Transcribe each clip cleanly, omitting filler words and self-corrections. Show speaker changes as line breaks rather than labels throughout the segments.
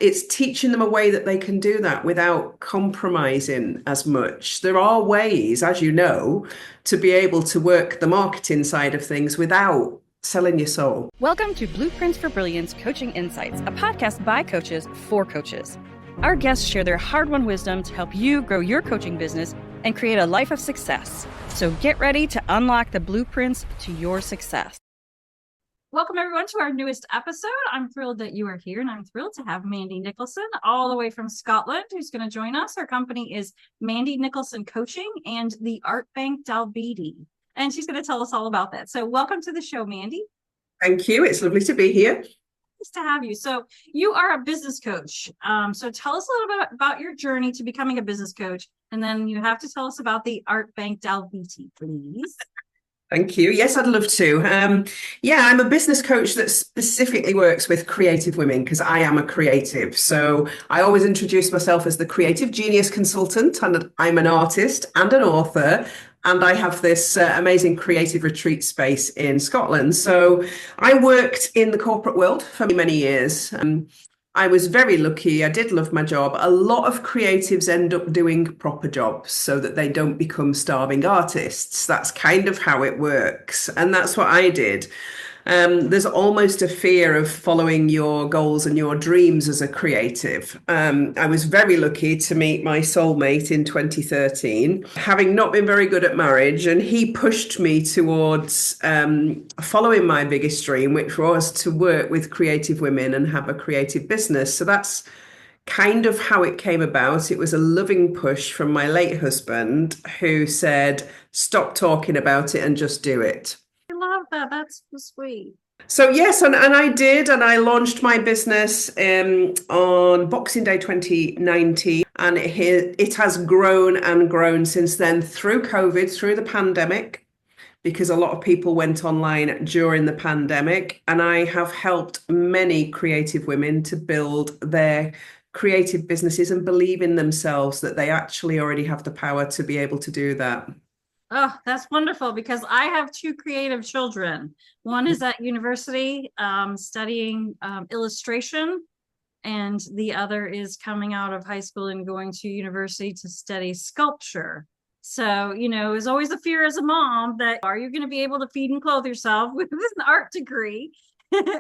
It's teaching them a way that they can do that without compromising as much. There are ways, as you know, to be able to work the marketing side of things without selling your soul.
Welcome to Blueprints for Brilliance Coaching Insights, a podcast by coaches for coaches. Our guests share their hard-won wisdom to help you grow your coaching business and create a life of success. So get ready to unlock the blueprints to your success. Welcome, everyone, to our newest episode. I'm thrilled that you are here, and I'm thrilled to have Mandy Nicholson all the way from Scotland, who's going to join us. Her company is Mandy Nicholson Coaching and the Art Bank Dalbeattie, and she's going to tell us all about that. So welcome to the show, Mandy.
Thank you. It's lovely to be here.
Nice to have you. So you are a business coach. So tell us a little bit about your journey to becoming a business coach, and then you have to tell us about the Art Bank Dalbeattie, please.
Thank you. Yes, I'd love to. I'm a business coach that specifically works with creative women because I am a creative. So I always introduce myself as the creative genius consultant, and I'm an artist and an author. And I have this amazing creative retreat space in Scotland. So I worked in the corporate world for many years. I was very lucky. I did love my job. A lot of creatives end up doing proper jobs so that they don't become starving artists. That's kind of how it works. And that's what I did. There's almost a fear of following your goals and your dreams as a creative. I was very lucky to meet my soulmate in 2013, having not been very good at marriage, and he pushed me towards following my biggest dream, which was to work with creative women and have a creative business. So that's kind of how it came about. It was a loving push from my late husband, who said, stop talking about it and just do it.
I love that. That's so sweet.
So yes, and I did, and I launched my business on Boxing Day 2019, and it has grown and grown since then through COVID, through the pandemic, because a lot of people went online during the pandemic, and I have helped many creative women to build their creative businesses and believe in themselves that they actually already have the power to be able to do that.
Oh, that's wonderful, because I have two creative children. One is at university studying illustration, and the other is coming out of high school and going to university to study sculpture. So, there's always a fear as a mom that, are you going to be able to feed and clothe yourself with an art degree?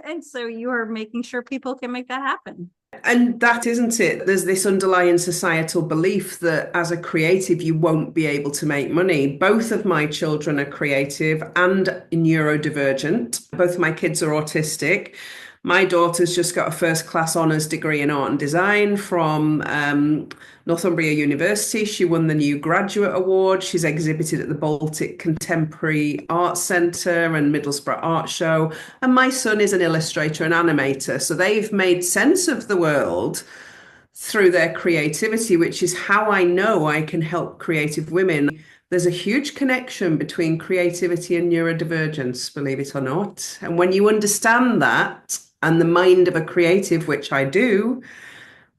And so you are making sure people can make that happen.
And that isn't it. There's this underlying societal belief that as a creative, you won't be able to make money. Both of my children are creative and neurodivergent. Both of my kids are autistic. My daughter's just got a first class honours degree in art and design from Northumbria University. She won the new graduate award. She's exhibited at the Baltic Contemporary Art Centre and Middlesbrough Art Show. And my son is an illustrator and animator. So they've made sense of the world through their creativity, which is how I know I can help creative women. There's a huge connection between creativity and neurodivergence, believe it or not. And when you understand that and the mind of a creative, which I do,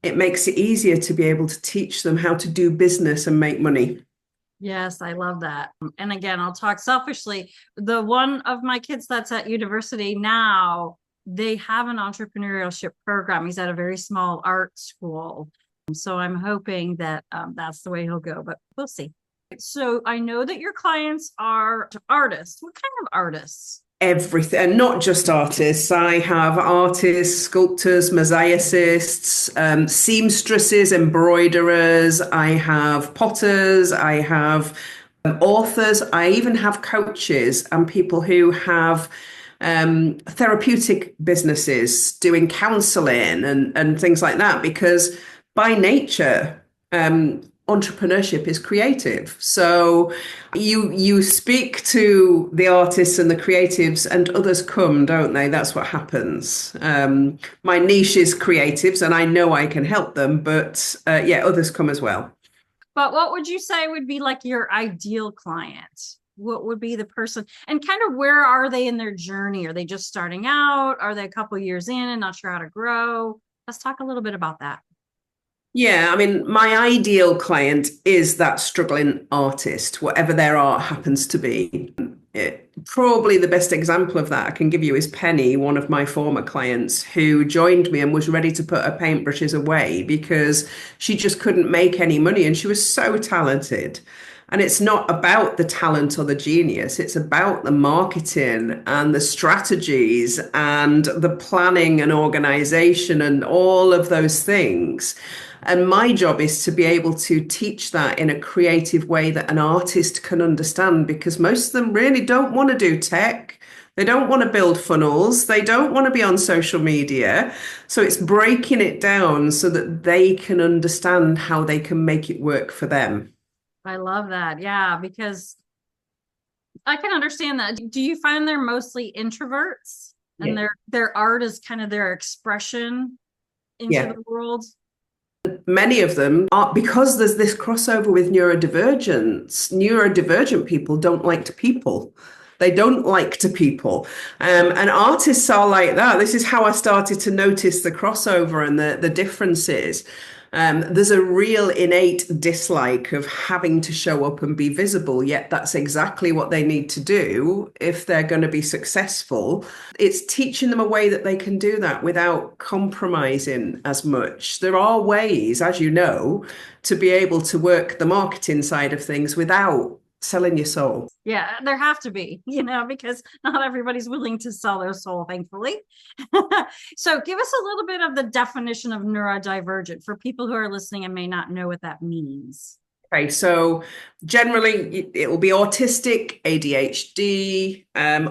it makes it easier to be able to teach them how to do business and make money.
Yes, I love that. And again, I'll talk selfishly. The one of my kids that's at university now, they have an entrepreneurship program. He's at a very small art school. So I'm hoping that that's the way he'll go, but we'll see. So I know that your clients are artists. What kind of artists?
Everything, and not just artists. I have artists, sculptors, mosaicists, seamstresses, embroiderers. I have potters. I have authors. I even have coaches and people who have therapeutic businesses doing counseling and things like that, because by nature, entrepreneurship is creative. So you speak to the artists and the creatives and others come, don't they? That's what happens. My niche is creatives and I know I can help them, but others come as well.
But what would you say would be like your ideal client? What would be the person, and kind of where are they in their journey? Are they just starting out? Are they a couple years in and not sure how to grow? Let's talk a little bit about that.
Yeah, I mean, my ideal client is that struggling artist, whatever their art happens to be. Probably the best example of that I can give you is Penny, one of my former clients who joined me and was ready to put her paintbrushes away because she just couldn't make any money and she was so talented. And it's not about the talent or the genius, it's about the marketing and the strategies and the planning and organization and all of those things. And my job is to be able to teach that in a creative way that an artist can understand, because most of them really don't want to do tech. They don't want to build funnels. They don't want to be on social media. So it's breaking it down so that they can understand how they can make it work for them.
I love that. Yeah, because I can understand that. Do you find they're mostly introverts and
Yeah.
their art is kind of their expression into
Yeah.
the world?
Many of them are, because there's this crossover with neurodivergence. Neurodivergent people don't like to people. They don't like to people. And artists are like that. This is how I started to notice the crossover and the differences. There's a real innate dislike of having to show up and be visible, yet that's exactly what they need to do if they're going to be successful. It's teaching them a way that they can do that without compromising as much. There are ways, as you know, to be able to work the marketing side of things without selling your soul.
Yeah, there have to be, because not everybody's willing to sell their soul, thankfully. So give us a little bit of the definition of neurodivergent for people who are listening and may not know what that means.
Okay, so generally it will be autistic, ADHD,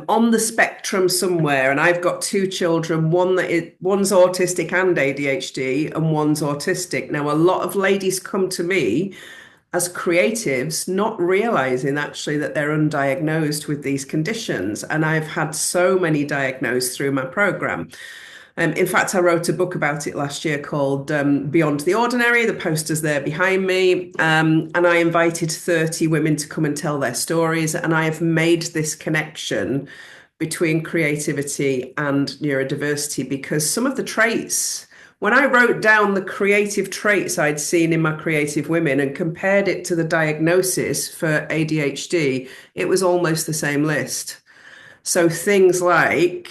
on the spectrum somewhere. And I've got two children, one's autistic and ADHD, and one's autistic. Now, a lot of ladies come to me as creatives, not realizing actually that they're undiagnosed with these conditions. And I've had so many diagnosed through my program. In fact, I wrote a book about it last year called Beyond the Ordinary. The poster's there behind me. And I invited 30 women to come and tell their stories. And I have made this connection between creativity and neurodiversity because some of the traits, when I wrote down the creative traits I'd seen in my creative women and compared it to the diagnosis for ADHD, it was almost the same list. So things like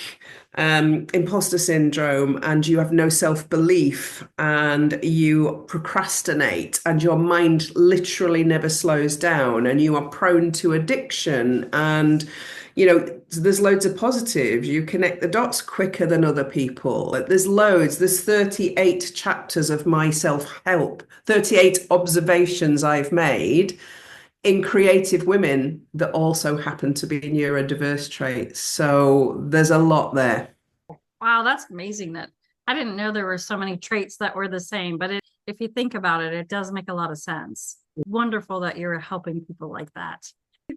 imposter syndrome, and you have no self-belief, and you procrastinate, and your mind literally never slows down, and you are prone to addiction, and there's loads of positives. You connect the dots quicker than other people. There's 38 chapters of my self-help, 38 observations I've made in creative women that also happen to be neurodiverse traits. So there's a lot there.
Wow, that's amazing. That I didn't know there were so many traits that were the same, but if you think about it, it does make a lot of sense. Wonderful that you're helping people like that.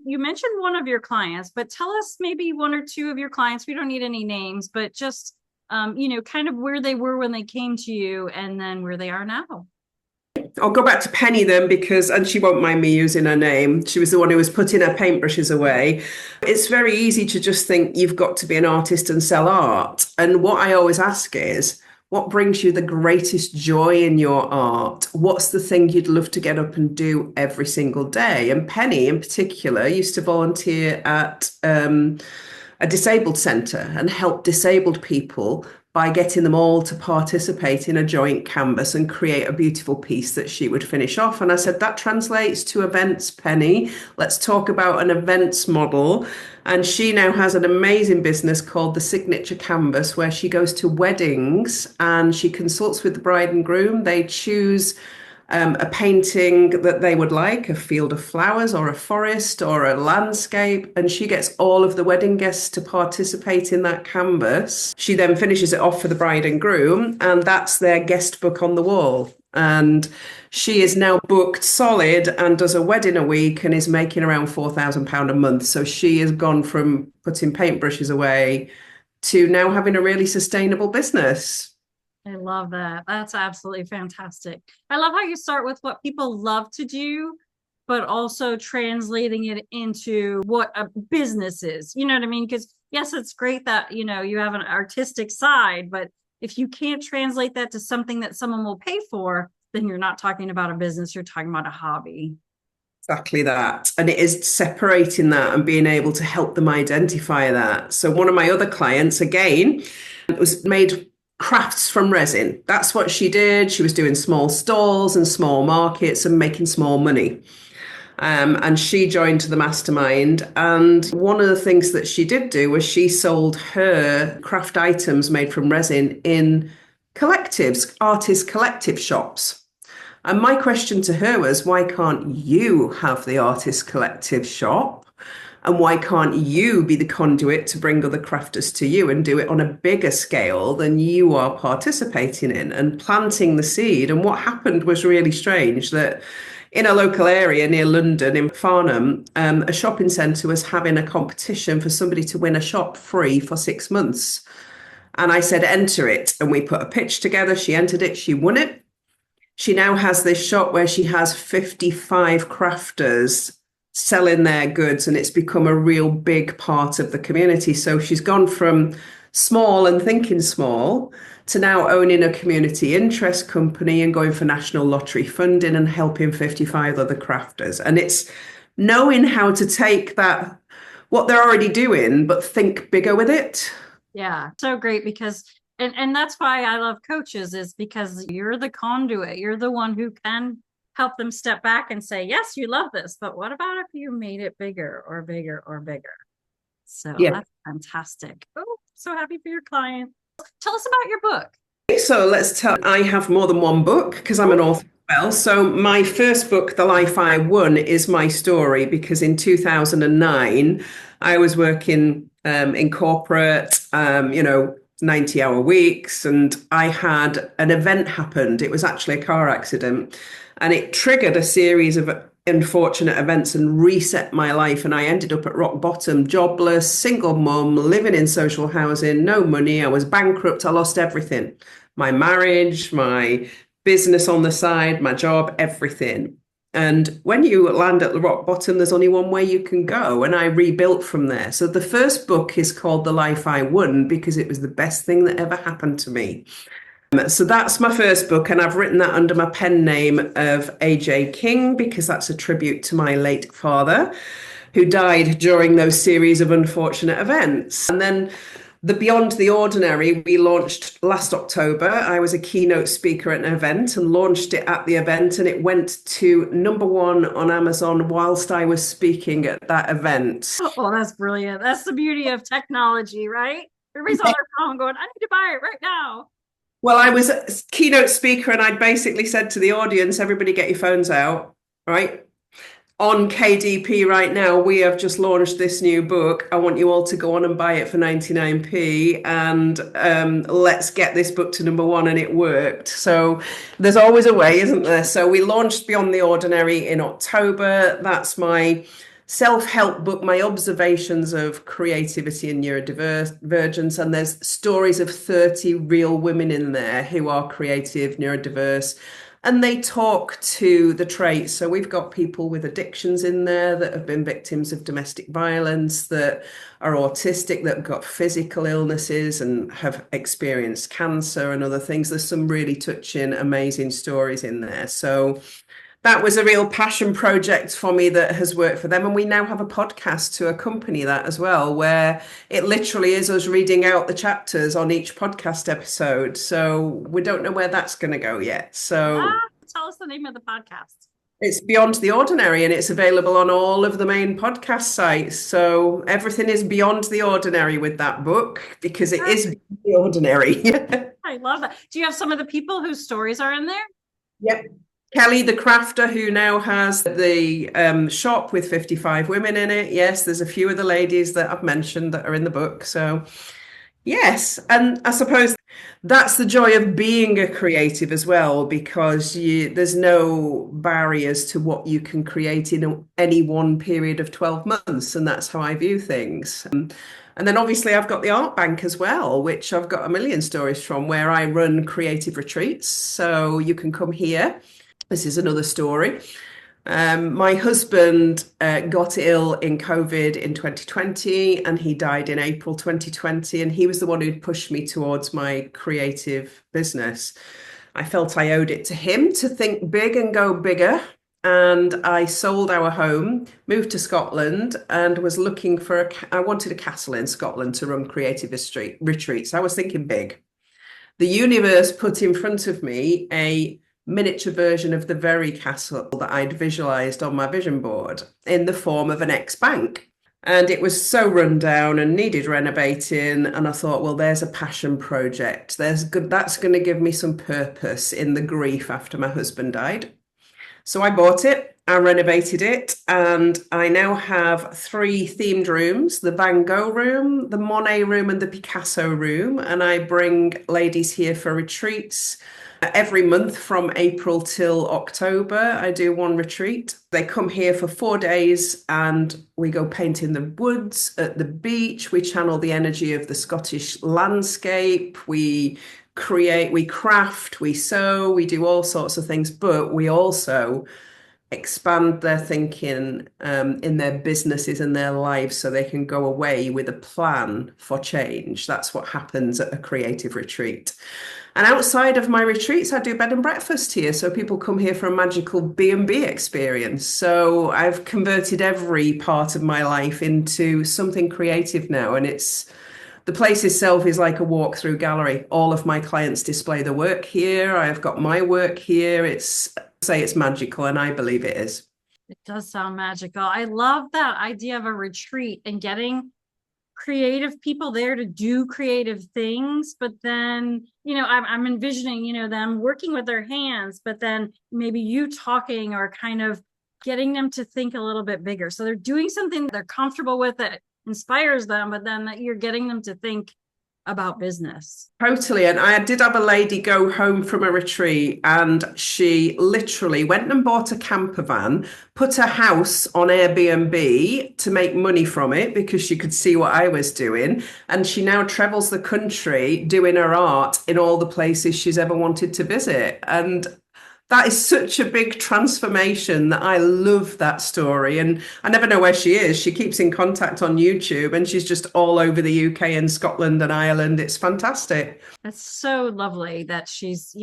You mentioned one of your clients, but tell us maybe one or two of your clients. We don't need any names, but just, kind of where they were when they came to you and then where they are now.
I'll go back to Penny then and she won't mind me using her name. She was the one who was putting her paintbrushes away. It's very easy to just think you've got to be an artist and sell art. And what I always ask is, what brings you the greatest joy in your art? What's the thing you'd love to get up and do every single day? And Penny in particular used to volunteer at a disabled centre and help disabled people by getting them all to participate in a joint canvas and create a beautiful piece that she would finish off. And I said, that translates to events, Penny. Let's talk about an events model. And she now has an amazing business called The Signature Canvas, where she goes to weddings and she consults with the bride and groom. They choose a painting that they would like, a field of flowers or a forest or a landscape, and she gets all of the wedding guests to participate in that canvas. She then finishes it off for the bride and groom, and that's their guest book on the wall. And she is now booked solid and does a wedding a week and is making around £4,000 a month. So she has gone from putting paintbrushes away to now having a really sustainable business.
I love that. That's absolutely fantastic. I love how you start with what people love to do, but also translating it into what a business is. You know what I mean? Because yes, it's great that, you have an artistic side, but if you can't translate that to something that someone will pay for, then you're not talking about a business, you're talking about a hobby.
Exactly that. And it is separating that and being able to help them identify that. So one of my other clients, again, was made crafts from resin. That's what she did. She was doing small stalls and small markets and making small money. And she joined the mastermind. And one of the things that she did do was she sold her craft items made from resin in collectives, artist collective shops. And my question to her was, why can't you have the artist collective shop? And why can't you be the conduit to bring other crafters to you and do it on a bigger scale than you are participating in and planting the seed? And what happened was really strange, that in a local area near London, in Farnham, a shopping centre was having a competition for somebody to win a shop free for 6 months. And I said, enter it. And we put a pitch together. She entered it. She won it. She now has this shop where she has 55 crafters selling their goods, and it's become a real big part of the community. So she's gone from small and thinking small to now owning a community interest company and going for national lottery funding and helping 55 other crafters. And it's knowing how to take that, what they're already doing, but think bigger with it.
Yeah, so great, because and that's why I love coaches, is because you're the conduit. You're the one who can help them step back and say, yes, you love this, but what about if you made it bigger or bigger or bigger? So that's fantastic. Oh, so happy for your client. Tell us about your book.
So I have more than one book because I'm an author as well. So my first book, The Life I Won, is my story, because in 2009, I was working in corporate, 90-hour weeks, and I had an event happened. It was actually a car accident, and it triggered a series of unfortunate events and reset my life. And I ended up at rock bottom, jobless, single mum, living in social housing, no money. I was bankrupt. I lost everything. My marriage, my business on the side, my job, everything. And when you land at the rock bottom, there's only one way you can go. And I rebuilt from there. So the first book is called The Life I Won, because it was the best thing that ever happened to me. So that's my first book, and I've written that under my pen name of AJ King, because that's a tribute to my late father, who died during those series of unfortunate events. And then the Beyond the Ordinary, we launched last October. I was a keynote speaker at an event and launched it at the event, and it went to #1 on Amazon whilst I was speaking at that event.
Oh, that's brilliant. That's the beauty of technology, right? Everybody's on their phone going, I need to buy it right now.
Well, I was a keynote speaker, and I basically said to the audience, everybody get your phones out, right? On KDP right now, we have just launched this new book. I want you all to go on and buy it for 99p, and let's get this book to #1, and it worked. So there's always a way, isn't there? So we launched Beyond the Ordinary in October. That's my self-help book, my observations of creativity and neurodivergence. And there's stories of 30 real women in there who are creative, neurodiverse, and they talk to the traits. So we've got people with addictions in there that have been victims of domestic violence, that are autistic, that have got physical illnesses and have experienced cancer and other things. There's some really touching, amazing stories in there. So that was a real passion project for me that has worked for them. And we now have a podcast to accompany that as well, where it literally is us reading out the chapters on each podcast episode. So we don't know where that's going to go yet. So
tell us the name of the podcast.
It's Beyond the Ordinary, and it's available on all of the main podcast sites. So everything is beyond the ordinary with that book, because it is beyond the ordinary.
I love that. Do you have some of the people whose stories are in there?
Yep. Kelly, the crafter, who now has the shop with 55 women in it. Yes, there's a few of the ladies that I've mentioned that are in the book. So yes, and I suppose that's the joy of being a creative as well, because there's no barriers to what you can create in any one period of 12 months. And that's how I view things. And then obviously I've got the art bank as well, which I've got a million stories from, where I run creative retreats. So you can come here. This is another story. My husband got ill in COVID in 2020, and he died in April 2020. And he was the one who pushed me towards my creative business. I felt I owed it to him to think big and go bigger. and I sold our home, moved to Scotland, and was looking for I wanted a castle in Scotland to run creative retreats. I was thinking big. The universe put in front of me a miniature version of the very castle that I'd visualized on my vision board in the form of an ex-bank. And it was so run down and needed renovating. And I thought, well, there's a passion project. That's going to give me some purpose in the grief after my husband died. So I bought it, I renovated it, and I now have 3 themed rooms, the Van Gogh room, the Monet room, and the Picasso room. And I bring ladies here for retreats. Every month from April till October, I do one retreat. They come here for 4 days and we go paint in the woods, at the beach. We channel the energy of the Scottish landscape. We create, we craft, we sew, we do all sorts of things, but we also expand their thinking in their businesses and their lives so they can go away with a plan for change. That's what happens at a creative retreat. And outside of my retreats, I do bed and breakfast here. So people come here for a magical B&B experience. So I've converted every part of my life into something creative now. And the place itself is like a walk-through gallery. All of my clients display the work here. I've got my work here. It's magical, and I believe it is.
It does sound magical. I love that idea of a retreat and getting creative people there to do creative things, but then I'm envisioning them working with their hands, but then maybe you talking or kind of getting them to think a little bit bigger, so they're doing something they're comfortable with that inspires them, but then that you're getting them to think about business.
Totally. And I did have a lady go home from a retreat, and she literally went and bought a camper van, put a house on Airbnb to make money from it because she could see what I was doing. And she now travels the country doing her art in all the places she's ever wanted to visit. And that is such a big transformation that I love that story. And I never know where she is. She keeps in contact on YouTube, and she's just all over the UK and Scotland and Ireland. It's fantastic.
That's so lovely that she's,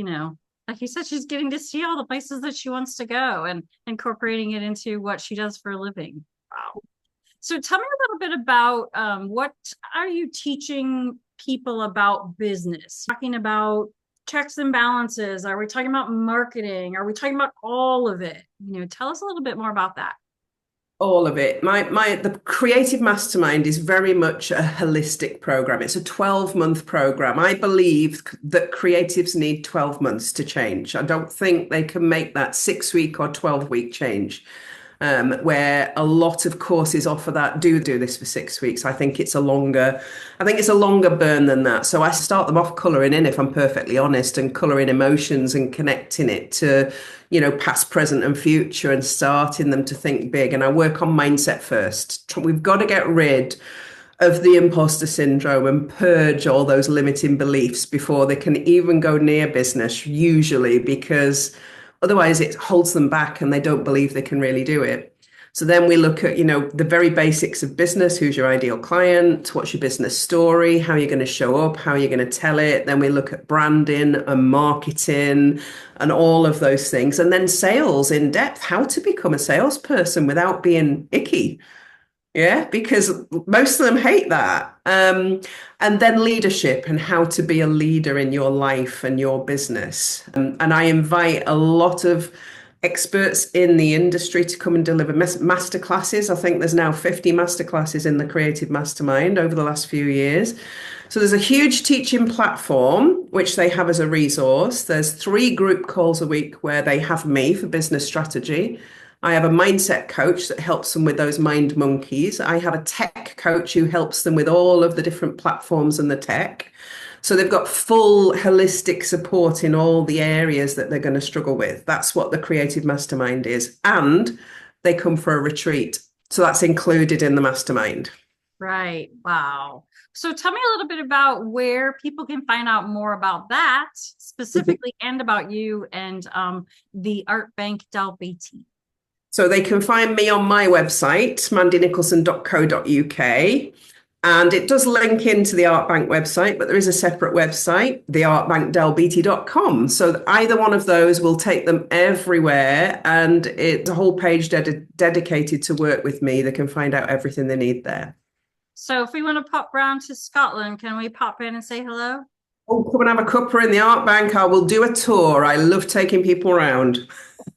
like you said, she's getting to see all the places that she wants to go and incorporating it into what she does for a living. Wow. So tell me a little bit about what are you teaching people about business? Talking about checks and balances? Are we talking about marketing? Are we talking about all of it? Tell us a little bit more about that.
All of it. The Creative Mastermind is very much a holistic program. It's a 12-month program. I believe that creatives need 12 months to change. I don't think they can make that 6-week or 12-week change. Where a lot of courses offer that do this for 6 weeks. I think it's a longer burn than that. So I start them off colouring in, if I'm perfectly honest, and colouring emotions and connecting it to, past, present and future, and starting them to think big. And I work on mindset first. We've got to get rid of the imposter syndrome and purge all those limiting beliefs before they can even go near business, usually, because otherwise it holds them back and they don't believe they can really do it. So then we look at, the very basics of business. Who's your ideal client? What's your business story? How are you going to show up? How are you going to tell it? Then we look at branding and marketing and all of those things. And then sales in depth, how to become a salesperson without being icky. Yeah, because most of them hate that. And then leadership and how to be a leader in your life and your business. And I invite a lot of experts in the industry to come and deliver masterclasses. I think there's now 50 masterclasses in the Creative Mastermind over the last few years. So there's a huge teaching platform, which they have as a resource. There's 3 group calls a week where they have me for business strategy. I have a mindset coach that helps them with those mind monkeys. I have a tech coach who helps them with all of the different platforms and the tech. So they've got full holistic support in all the areas that they're going to struggle with. That's what the Creative Mastermind is. And they come for a retreat. So that's included in the mastermind.
Right. Wow. So tell me a little bit about where people can find out more about that specifically and about you and the Art Bank Del BT.
So they can find me on my website, mandynicholson.co.uk. And it does link into the Artbank website, but there is a separate website, theartbankdelbt.com. So either one of those will take them everywhere. And it's a whole page dedicated to work with me. They can find out everything they need there.
So if we want to pop round to Scotland, can we pop in and say hello?
Oh, come and have a cuppa in the Artbank. I will do a tour. I love taking people around.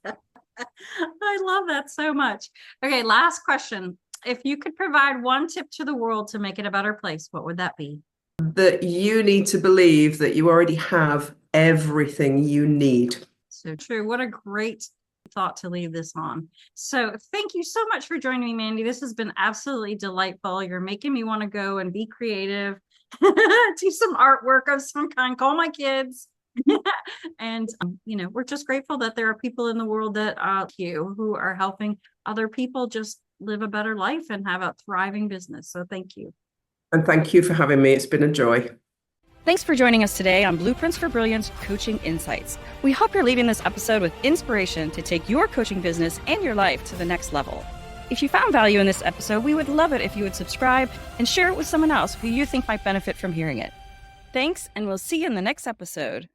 I love that so much. Okay, last question. If you could provide one tip to the world to make it a better place, what would that be?
That you need to believe that you already have everything you need.
So true. What a great thought to leave this on. So thank you so much for joining me, Mandy. This has been absolutely delightful. You're making me want to go and be creative, do some artwork of some kind, call my kids. And, we're just grateful that there are people in the world that you who are helping other people just live a better life and have a thriving business. So thank you.
And thank you for having me. It's been a joy.
Thanks for joining us today on Blueprints for Brilliance Coaching Insights. We hope you're leaving this episode with inspiration to take your coaching business and your life to the next level. If you found value in this episode, we would love it if you would subscribe and share it with someone else who you think might benefit from hearing it. Thanks, and we'll see you in the next episode.